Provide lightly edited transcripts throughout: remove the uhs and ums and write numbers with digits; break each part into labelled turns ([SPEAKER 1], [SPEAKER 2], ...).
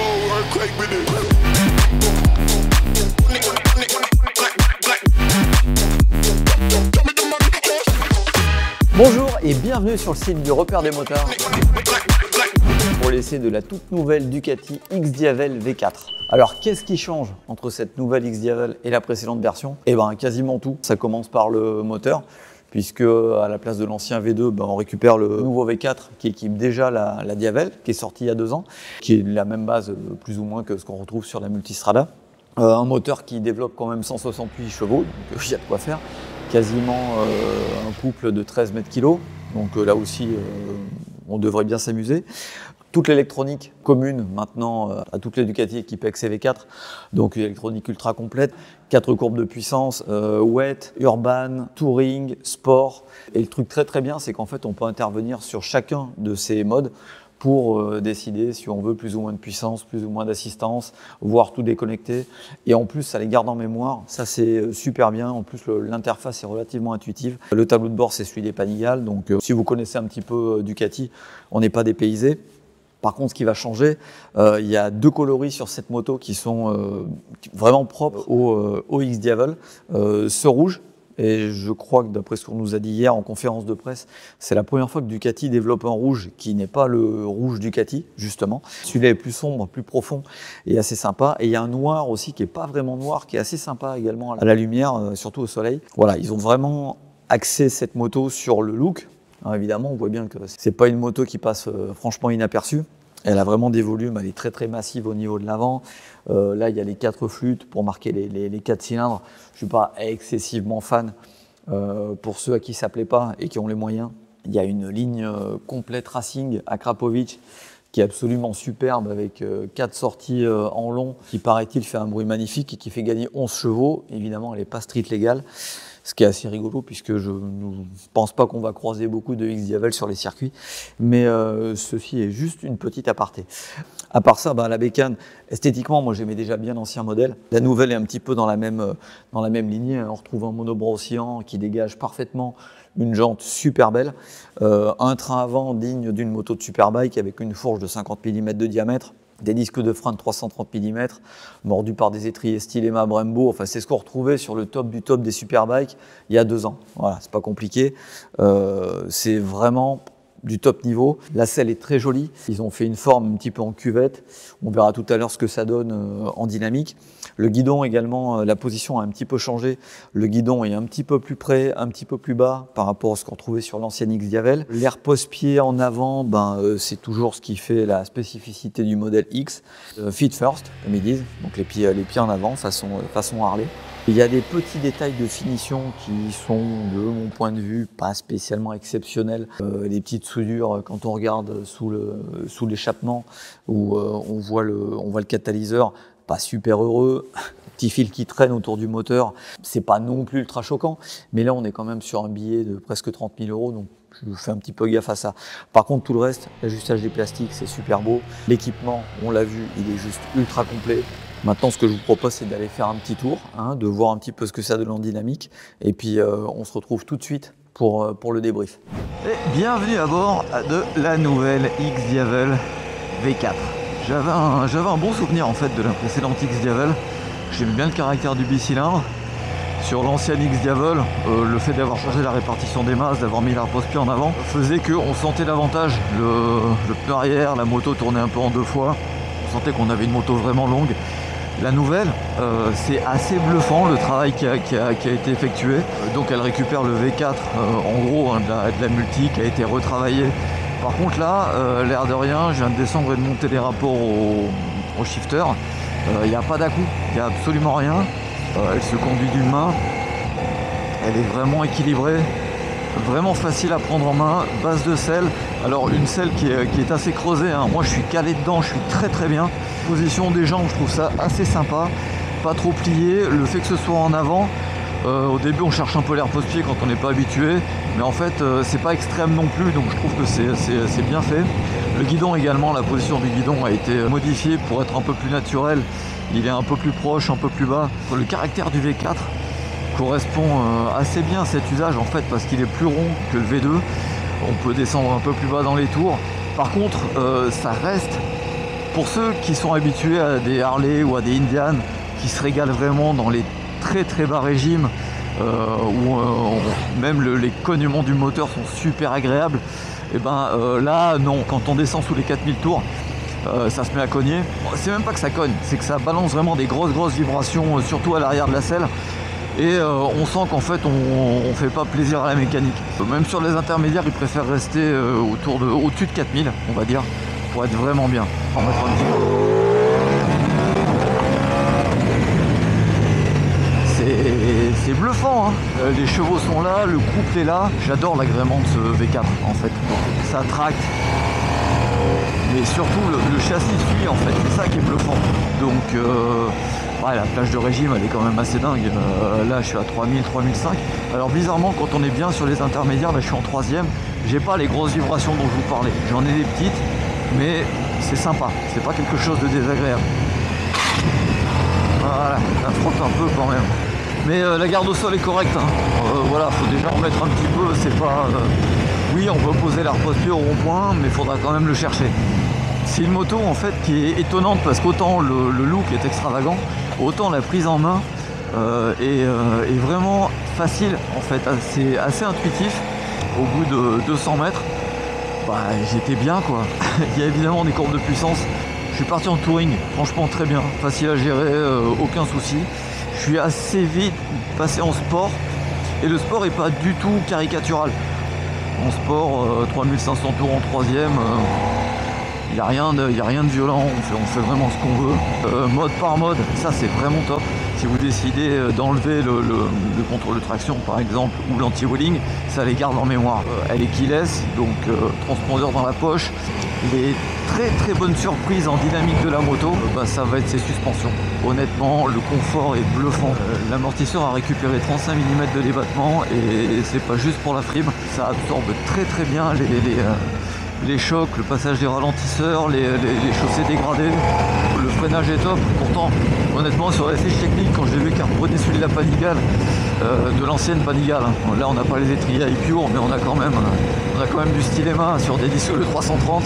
[SPEAKER 1] earthquake with it.
[SPEAKER 2] Bonjour et bienvenue sur le site du Repère des motards pour l'essai de la toute nouvelle Ducati X-Diavel V4. Alors qu'est-ce qui change entre cette nouvelle X-Diavel et la précédente version? Eh bien quasiment tout. Ça commence par le moteur, puisque à la place de l'ancien V2, on récupère le nouveau V4 qui équipe déjà la Diavel, qui est sortie il y a 2 ans, qui est la même base plus ou moins que ce qu'on retrouve sur la Multistrada. Un moteur qui développe quand même 168 chevaux, donc il y a de quoi faire. Quasiment un couple de 13 mètres kg, donc là aussi on devrait bien s'amuser. Toute l'électronique commune maintenant à toutes les Ducati équipées avec CV4, donc une électronique ultra complète, 4 courbes de puissance, wet, urban, touring, sport. Et le truc très bien, c'est qu'en fait on peut intervenir sur chacun de ces modes pour décider si on veut plus ou moins de puissance, plus ou moins d'assistance, voire tout déconnecter. Et en plus, ça les garde en mémoire. Ça, c'est super bien. En plus, l'interface est relativement intuitive. Le tableau de bord, c'est celui des Panigale. Donc, si vous connaissez un petit peu Ducati, on n'est pas dépaysé. Par contre, ce qui va changer, il y a 2 coloris sur cette moto qui sont vraiment propres au X-Diavel. Ce rouge. Et je crois que d'après ce qu'on nous a dit hier en conférence de presse, c'est la première fois que Ducati développe un rouge qui n'est pas le rouge Ducati, justement. Celui-là est plus sombre, plus profond et assez sympa. Et il y a un noir aussi qui n'est pas vraiment noir, qui est assez sympa également à la lumière, surtout au soleil. Voilà, ils ont vraiment axé cette moto sur le look. Alors évidemment, on voit bien que c'est pas une moto qui passe franchement inaperçue. Elle a vraiment des volumes, elle est très massive au niveau de l'avant. Là, il y a les 4 flûtes pour marquer les 4 cylindres. Je ne suis pas excessivement fan. Pour ceux à qui ça ne plaît pas et qui ont les moyens, il y a une ligne complète racing à Krapovic qui est absolument superbe avec 4 sorties en long qui, paraît-il, fait un bruit magnifique et qui fait gagner 11 chevaux. Évidemment, elle n'est pas street légale. Ce qui est assez rigolo puisque je ne pense pas qu'on va croiser beaucoup de X-Diavel sur les circuits. Mais ceci est juste une petite aparté. À part ça, la bécane, esthétiquement, moi j'aimais déjà bien l'ancien modèle. La nouvelle est un petit peu dans la même lignée. On retrouve un monobras oscillant qui dégage parfaitement une jante super belle. Un train avant digne d'une moto de superbike avec une fourche de 50 mm de diamètre. Des disques de frein de 330 mm, mordus par des étriers Stylema Brembo. Enfin, c'est ce qu'on retrouvait sur le top du top des superbikes il y a 2 ans. Voilà, c'est pas compliqué. C'est vraiment du top niveau. La selle est très jolie. Ils ont fait une forme un petit peu en cuvette. On verra tout à l'heure ce que ça donne en dynamique. Le guidon également, la position a un petit peu changé. Le guidon est un petit peu plus près, un petit peu plus bas par rapport à ce qu'on trouvait sur l'ancienne X-Diavel. L'air pose-pied en avant, c'est toujours ce qui fait la spécificité du modèle X. Feet first, comme ils disent, donc les pieds en avant, façon Harley. Il y a des petits détails de finition qui sont, de mon point de vue, pas spécialement exceptionnels. Les petites soudures, quand on regarde sous l'échappement, où on voit le catalyseur, pas super heureux. Petit fil qui traîne autour du moteur, c'est pas non plus ultra choquant, mais là on est quand même sur un billet de presque 30 000 €, donc je fais un petit peu gaffe à ça. Par contre, tout le reste, l'ajustage des plastiques, c'est super beau. L'équipement, on l'a vu, il est juste ultra complet. Maintenant, ce que je vous propose, c'est d'aller faire un petit tour, de voir un petit peu ce que ça donne en dynamique. Et puis, on se retrouve tout de suite pour le débrief.
[SPEAKER 3] Et bienvenue à bord de la nouvelle X-Diavel V4. J'avais un bon souvenir en fait de la précédente X-Diavel. J'aimais bien le caractère du bicylindre. Sur l'ancienne X-Diavel, le fait d'avoir changé la répartition des masses, d'avoir mis la pose-pied en avant, faisait qu'on sentait davantage le pneu arrière, la moto tournait un peu en 2 fois. On sentait qu'on avait une moto vraiment longue. La nouvelle, c'est assez bluffant le travail qui a été effectué. Donc elle récupère le V4, en gros, de la multi qui a été retravaillée. Par contre là, l'air de rien, je viens de descendre et de monter les rapports au shifter. Il n'y a pas d'à-coup, il n'y a absolument rien. Elle se conduit d'une main. Elle est vraiment équilibrée, vraiment facile à prendre en main. Base de selle, alors une selle qui est assez creusée. Moi je suis calé dedans, je suis très bien. Position des jambes, je trouve ça assez sympa. Pas trop plié, le fait que ce soit en avant. Au début on cherche un peu l'air pose-pied quand on n'est pas habitué, mais en fait c'est pas extrême non plus, donc je trouve que c'est bien fait. Le guidon également, la position du guidon a été modifiée pour être un peu plus naturel. Il est un peu plus proche, un peu plus bas. Le caractère du V4 correspond assez bien à cet usage en fait, parce qu'il est plus rond que le V2. On peut descendre un peu plus bas dans les tours. Par contre ça reste Pour ceux qui sont habitués à des Harley ou à des Indian, qui se régalent vraiment dans les très très bas régimes, où même les cognements du moteur sont super agréables, et ben là non, quand on descend sous les 4000 tours, ça se met à cogner. C'est même pas que ça cogne, c'est que ça balance vraiment des grosses vibrations, surtout à l'arrière de la selle. Et on sent qu'en fait on fait pas plaisir à la mécanique. Même sur les intermédiaires, ils préfèrent rester au-dessus de 4000, on va dire, pour être vraiment bien. On va mettre un petit peu. C'est bluffant, hein. Les chevaux sont là, le couple est là. J'adore l'agrément de ce V4 en fait. Ça tracte. Mais surtout le châssis suit en fait, c'est ça qui est bluffant. Donc ouais, la plage de régime elle est quand même assez dingue. Là je suis à 3000, 3005. Alors bizarrement quand on est bien sur les intermédiaires, là je suis en 3e, j'ai pas les grosses vibrations dont je vous parlais. J'en ai des petites, mais c'est sympa, c'est pas quelque chose de désagréable. Voilà, ça frotte un peu quand même. Mais la garde au sol est correcte, hein. Voilà, faut déjà remettre un petit peu, c'est pas... Oui, on peut poser la posture au rond-point, mais il faudra quand même le chercher. C'est une moto en fait qui est étonnante parce qu'autant le look est extravagant, autant la prise en main est vraiment facile en fait, c'est assez intuitif. Au bout de 200 mètres, bah, j'étais bien quoi. Il y a évidemment des courbes de puissance. Je suis parti en touring, franchement très bien, facile à gérer, aucun souci. Je suis assez vite passé en sport et le sport est pas du tout caricatural. En sport, 3500 tours en 3e, il n'y a rien de violent, on fait vraiment ce qu'on veut. Mode par mode, ça c'est vraiment top. Si vous décidez d'enlever le contrôle de traction par exemple ou l'anti-wheeling, ça les garde en mémoire. Elle est keyless, donc transpondeur dans la poche. Les très bonnes surprises en dynamique de la moto, bah, ça va être ses suspensions. Honnêtement, le confort est bluffant. L'amortisseur a récupéré 35 mm de débattement et c'est pas juste pour la frime, ça absorbe très bien les chocs, le passage des ralentisseurs, les chaussées dégradées. Le freinage est top. Pourtant, honnêtement, sur la fiche technique, quand j'ai vu qu'il reprenait celui de la Panigale, de l'ancienne Panigale, hein. Là on n'a pas les étriers pure, mais on a quand même du styléma sur des disques de 330.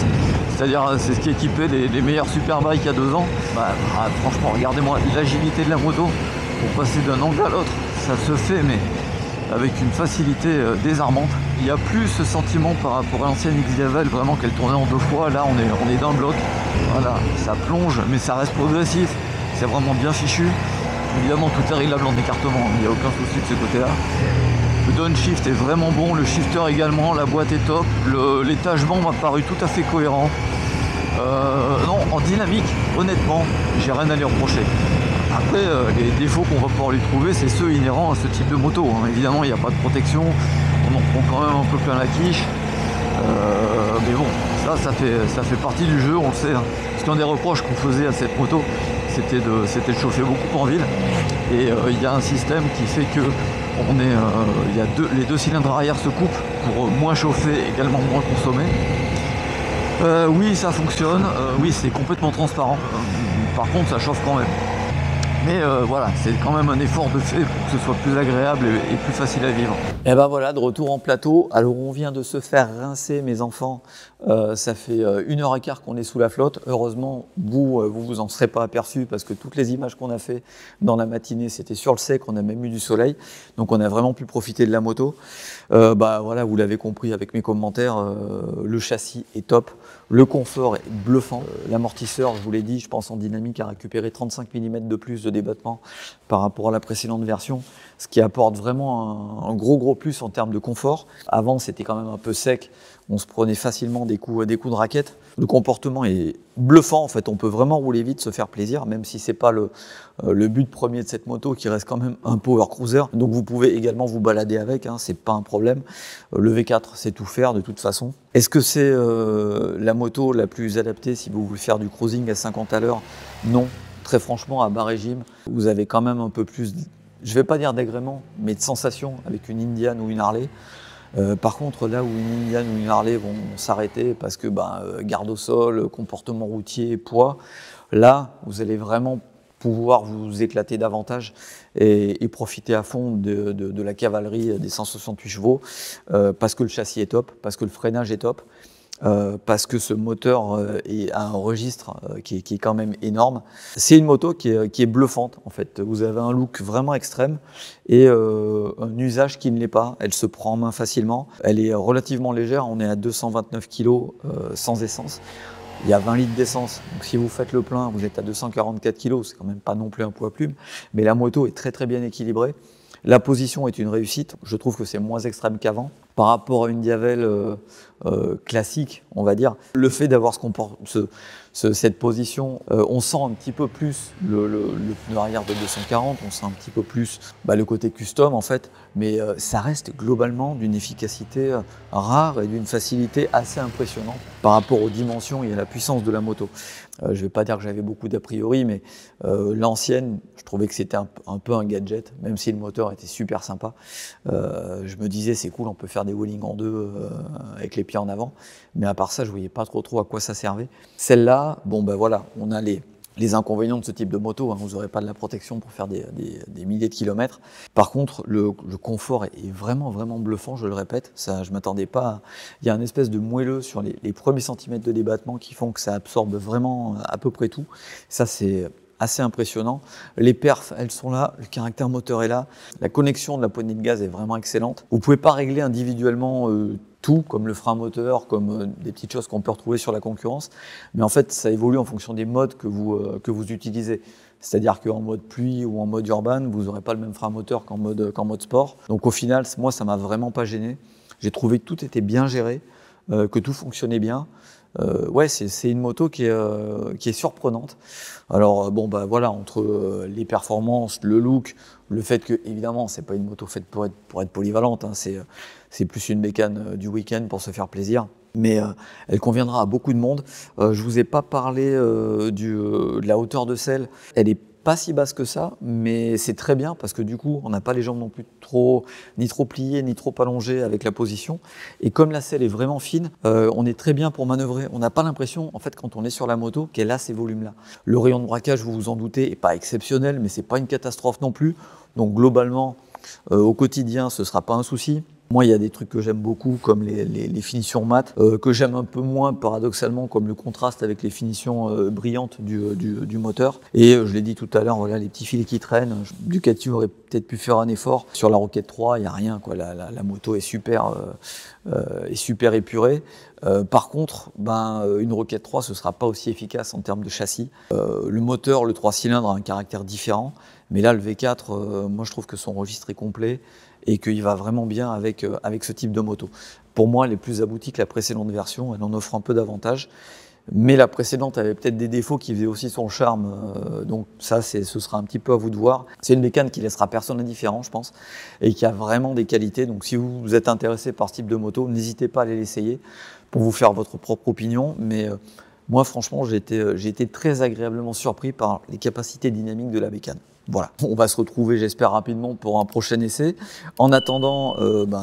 [SPEAKER 3] C'est-à-dire, c'est ce qui équipait les meilleurs Superbike il y a 2 ans. Bah, franchement, regardez-moi l'agilité de la moto pour passer d'un angle à l'autre. Ça se fait, mais avec une facilité désarmante. Il n'y a plus ce sentiment par rapport à l'ancienne XDiavel, vraiment qu'elle tournait en 2 fois. Là, on est d'un bloc. Voilà, ça plonge, mais ça reste progressif. C'est vraiment bien fichu. Évidemment, tout est réglable en écartement. Il n'y a aucun souci de ce côté-là. Le downshift est vraiment bon, le shifter également, la boîte est top. L'étagement m'a paru tout à fait cohérent. Non, en dynamique, honnêtement, j'ai rien à lui reprocher. Après, les défauts qu'on va pouvoir lui trouver, c'est ceux inhérents à ce type de moto, hein. Évidemment, il n'y a pas de protection, on en prend quand même un peu plein la quiche. Mais bon, ça fait partie du jeu, on le sait, hein. Parce qu'un des reproches qu'on faisait à cette moto, c'était de chauffer beaucoup en ville. Et il y a un système qui fait que les 2 cylindres arrière se coupent pour moins chauffer, également moins consommer. Oui, ça fonctionne, oui, c'est complètement transparent. Par contre, ça chauffe quand même. Mais voilà, c'est quand même un effort de fait pour que ce soit plus agréable et plus facile à vivre.
[SPEAKER 2] Et ben voilà, de retour en plateau. Alors on vient de se faire rincer, mes enfants. Ça fait 1h15 qu'on est sous la flotte. Heureusement, vous en serez pas aperçus parce que toutes les images qu'on a fait dans la matinée, c'était sur le sec. On a même eu du soleil, donc on a vraiment pu profiter de la moto. Bah voilà, vous l'avez compris avec mes commentaires. Le châssis est top. Le confort est bluffant. L'amortisseur, je vous l'ai dit, je pense en dynamique, a récupéré 35 mm de plus de débattement par rapport à la précédente version, ce qui apporte vraiment un gros plus en termes de confort. Avant, c'était quand même un peu sec, on se prenait facilement des coups de raquette. Le comportement est bluffant, en fait, on peut vraiment rouler vite, se faire plaisir, même si c'est pas le but premier de cette moto, qui reste quand même un power cruiser. Donc vous pouvez également vous balader avec, hein, c'est pas un problème. Le V4 c'est tout faire de toute façon. Est-ce que c'est la moto la plus adaptée si vous voulez faire du cruising à 50 à l'heure? Non, très franchement, à bas régime, vous avez quand même un peu plus, je vais pas dire d'agrément, mais de sensation avec une Indian ou une Harley. Par contre, là où une Indian ou une Harley vont s'arrêter parce que garde au sol, comportement routier, poids, là, vous allez vraiment pouvoir vous éclater davantage et profiter à fond de la cavalerie des 168 chevaux parce que le châssis est top, parce que le freinage est top. parce que ce moteur a un registre qui est quand même énorme. C'est une moto qui est bluffante en fait. Vous avez un look vraiment extrême et un usage qui ne l'est pas. Elle se prend en main facilement. Elle est relativement légère. On est à 229 kg sans essence. Il y a 20 litres d'essence, donc si vous faites le plein, vous êtes à 244 kg, c'est quand même pas non plus un poids plume, mais la moto est très très bien équilibrée. La position est une réussite, je trouve que c'est moins extrême qu'avant. Par rapport à une Diavel classique, on va dire, le fait d'avoir cette position, on sent un petit peu plus le pneu arrière de 240, on sent un petit peu plus le côté custom en fait, mais ça reste globalement d'une efficacité rare et d'une facilité assez impressionnante par rapport aux dimensions et à la puissance de la moto. Je ne vais pas dire que j'avais beaucoup d'a priori, mais l'ancienne, je trouvais que c'était un peu un gadget, même si le moteur était super sympa. Je me disais c'est cool, on peut faire des wheeling en deux avec les pieds en avant, mais à part ça, je voyais pas trop à quoi ça servait. Celle-là, bon ben voilà, on a les inconvénients de ce type de moto, hein. Vous n'aurez pas de la protection pour faire des milliers de kilomètres. Par contre, le confort est vraiment bluffant, je le répète. Ça, je m'attendais pas. Il y a un espèce de moelleux sur les premiers centimètres de débattement qui font que ça absorbe vraiment à peu près tout. Ça, c'est assez impressionnant. Les perfs, elles sont là, le caractère moteur est là. La connexion de la poignée de gaz est vraiment excellente. Vous ne pouvez pas régler individuellement tout, comme le frein moteur, comme des petites choses qu'on peut retrouver sur la concurrence. Mais en fait, ça évolue en fonction des modes que vous utilisez. C'est-à-dire qu'en mode pluie ou en mode urbain, vous n'aurez pas le même frein moteur qu'en mode sport. Donc au final, moi, ça ne m'a vraiment pas gêné. J'ai trouvé que tout était bien géré, que tout fonctionnait bien. Ouais, c'est une moto qui est surprenante. Alors voilà, entre les performances, le look, le fait que évidemment c'est pas une moto faite pour être polyvalente, hein, c'est plus une bécane du week-end pour se faire plaisir. Mais elle conviendra à beaucoup de monde. Je vous ai pas parlé de la hauteur de selle. Elle est pas si basse que ça, mais c'est très bien parce que du coup, on n'a pas les jambes non plus ni trop pliées, ni trop allongées avec la position. Et comme la selle est vraiment fine, on est très bien pour manœuvrer. On n'a pas l'impression, en fait, quand on est sur la moto, qu'elle a ces volumes-là. Le rayon de braquage, vous vous en doutez, n'est pas exceptionnel, mais c'est pas une catastrophe non plus. Donc globalement, au quotidien, ce sera pas un souci. Moi, il y a des trucs que j'aime beaucoup, comme les finitions mat, que j'aime un peu moins, paradoxalement, comme le contraste avec les finitions brillantes du moteur. Et je l'ai dit tout à l'heure, voilà, les petits fils qui traînent. Ducati aurait peut-être pu faire un effort. Sur la Rocket 3, il n'y a rien, quoi. La moto est super épurée. Par contre, une Rocket 3, ce ne sera pas aussi efficace en termes de châssis. Le moteur, le 3 cylindres, a un caractère différent. Mais là, le V4, moi, je trouve que son registre est complet et qu'il va vraiment bien avec ce type de moto. Pour moi, elle est plus aboutie que la précédente version, elle en offre un peu d'avantages, mais la précédente avait peut-être des défauts qui faisaient aussi son charme, donc ça, ce sera un petit peu à vous de voir. C'est une bécane qui laissera personne indifférent, je pense, et qui a vraiment des qualités, donc si vous êtes intéressé par ce type de moto, n'hésitez pas à aller l'essayer pour vous faire votre propre opinion, mais moi, franchement, j'ai été très agréablement surpris par les capacités dynamiques de la bécane. Voilà, on va se retrouver, j'espère, rapidement pour un prochain essai. En attendant,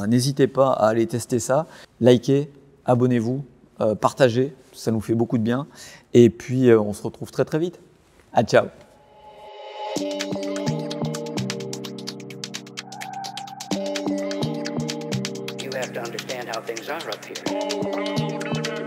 [SPEAKER 2] n'hésitez pas à aller tester ça. Likez, abonnez-vous, partagez, ça nous fait beaucoup de bien. Et puis, on se retrouve très très vite. À ciao.
[SPEAKER 1] You have to understand how things are up here.